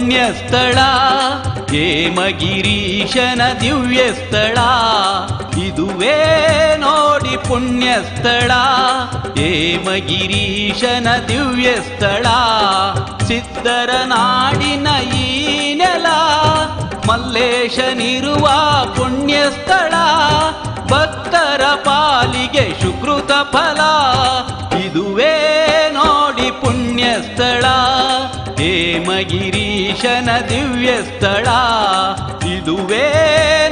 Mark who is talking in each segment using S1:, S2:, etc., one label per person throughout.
S1: ಪುಣ್ಯಸ್ಥಳ, ಹೇಮಗಿರೀಶನ ದಿವ್ಯಸ್ಥಳ. ಇದುವೇ ನೋಡಿ ಪುಣ್ಯಸ್ಥಳ, ಹೇಮಗಿರೀಶನ ದಿವ್ಯಸ್ಥಳ. ಸಿದ್ಧರ ನಾಡಿನ ಈ ನೆಲ, ಮಲ್ಲೇಶನಿರುವ ಪುಣ್ಯಸ್ಥಳ. ಭಕ್ತರ ಪಾಲಿಗೆ ಸುಕೃತ ಫಲ, ಇದುವೇ ನೋಡಿ ಪುಣ್ಯಸ್ಥಳ, ಹೇಮಗಿರೀಶನ ದಿವ್ಯಸ್ಥಳ. ಇದುವೇ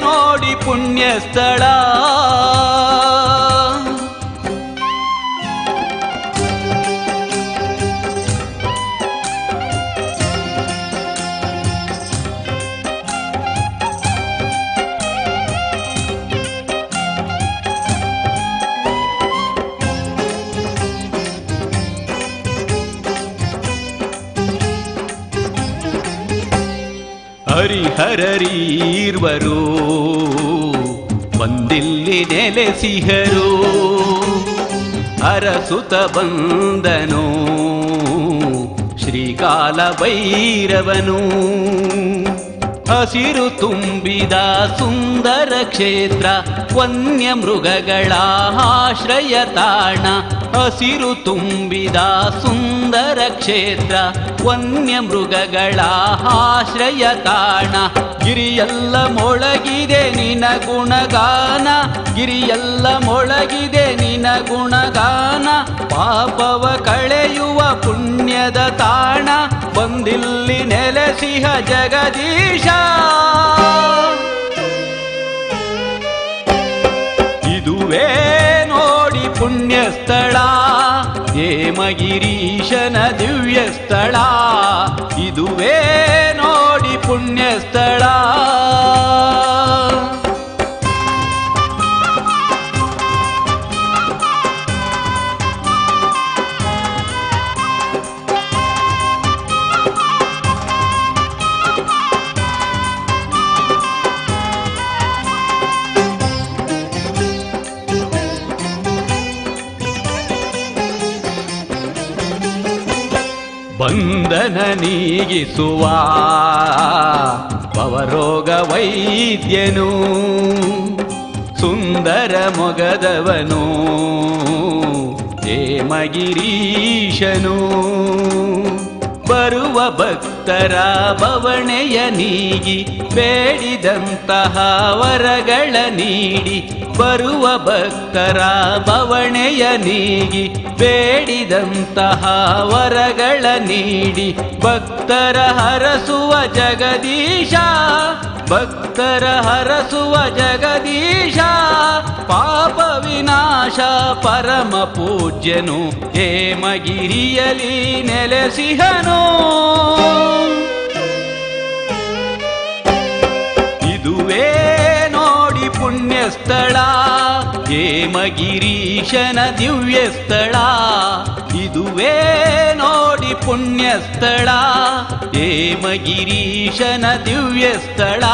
S1: ನೋಡಿ ಪುಣ್ಯಸ್ಥಳ. ಹರಿಹರರೀರ್ವರು ಬಂದಿಲ್ಲಿ ನೆಲೆಸಿಹರು, ಅರಸುತ ಬಂದನು ಶ್ರೀಕಾಲ ಭೈರವನು. ಹಸಿರು ತುಂಬಿದ ಸುಂದರ ಕ್ಷೇತ್ರ, ವನ್ಯ ಮೃಗಗಳ ಆಶ್ರಯ ತಾಣ. ಹಸಿರು ತುಂಬಿದ ಸುಂದರ ಕ್ಷೇತ್ರ, ವನ್ಯ ಮೃಗಗಳ ಆಶ್ರಯ ತಾಣ. ಗಿರಿಯೆಲ್ಲ ಮೊಳಗಿದೆ ನಿನ ಗುಣಗಾನ, ಗಿರಿಯೆಲ್ಲ ಮೊಳಗಿದೆ ನಿನ ಗುಣಗಾನ. ಪಾಪವ ಕಳೆಯುವ ಪುಣ್ಯದ ತಾಣ, ಬಂದಿಲ್ಲಿ ನೆಲೆಸಿಹ ಜಗದೀಶ. ಇದುವೇ ನೋಡಿ ಪುಣ್ಯಸ್ಥಳ, ಹೇಮಗಿರೀಶನ ದಿವ್ಯಸ್ಥಳ. ಇದುವೇ ನೋಡಿ ಪುಣ್ಯಸ್ಥಳ. ಬಂಧನ ನೀಗಿಸುವ ಭವರೋಗ ವೈದ್ಯನು, ಸುಂದರ ಮೊಗದವನು ಹೇಮಗಿರೀಶನು. ಬರುವ ಭಕ್ತರ ಬವಣೆಯ ನೀಗಿ, ಬೇಡಿದಂತಹ ವರಗಳ ನೀಡಿ. ಬರುವ ಭಕ್ತರ ಬವಣೆಯ ನೀಗಿ, ಬೇಡಿದಂತಹ ವರಗಳ ನೀಡಿ. ಭಕ್ತರ ಹರಸುವ ಜಗದೀಶ, ಭಕ್ತರ ಹರಸುವ ಜಗದೀಶ. ಪಾಪ ವಿನಾಶ ಪರಮ ಪೂಜ್ಯನು, ಹೇಮಗಿರಿಯಲಿ ನೆಲೆಸಿಹನು. ಇದುವೇ ನೋಡಿ ಪುಣ್ಯಸ್ಥಳ, ಹೇಮಗಿರೀಶನ ದಿವ್ಯಸ್ಥಳ. ಇದುವೇ ನೋಡಿ ಪುಣ್ಯಸ್ಥಳ, ಹೇಮಗಿರೀಶನ ದಿವ್ಯಸ್ಥಳ.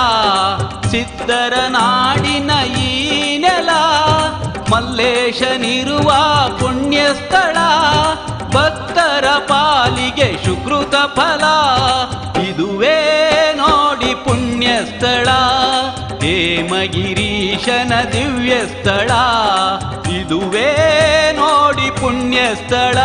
S1: ಸಿದ್ಧರ ನಾಡಿನ ಈ ನೆಲ, ಮಲ್ಲೇಶನಿರುವ ಪುಣ್ಯಸ್ಥಳ. ಭಕ್ತರ ಪಾಲಿಗೆ ಸುಕೃತ ಫಲ, ಇದುವೇ ನೋಡಿ ಪುಣ್ಯಸ್ಥಳ, ಹೇಮಗಿರೀಶನ ದಿವ್ಯಸ್ಥಳ. ಇದುವೇ ನೋಡಿ ಪುಣ್ಯಸ್ಥಳ.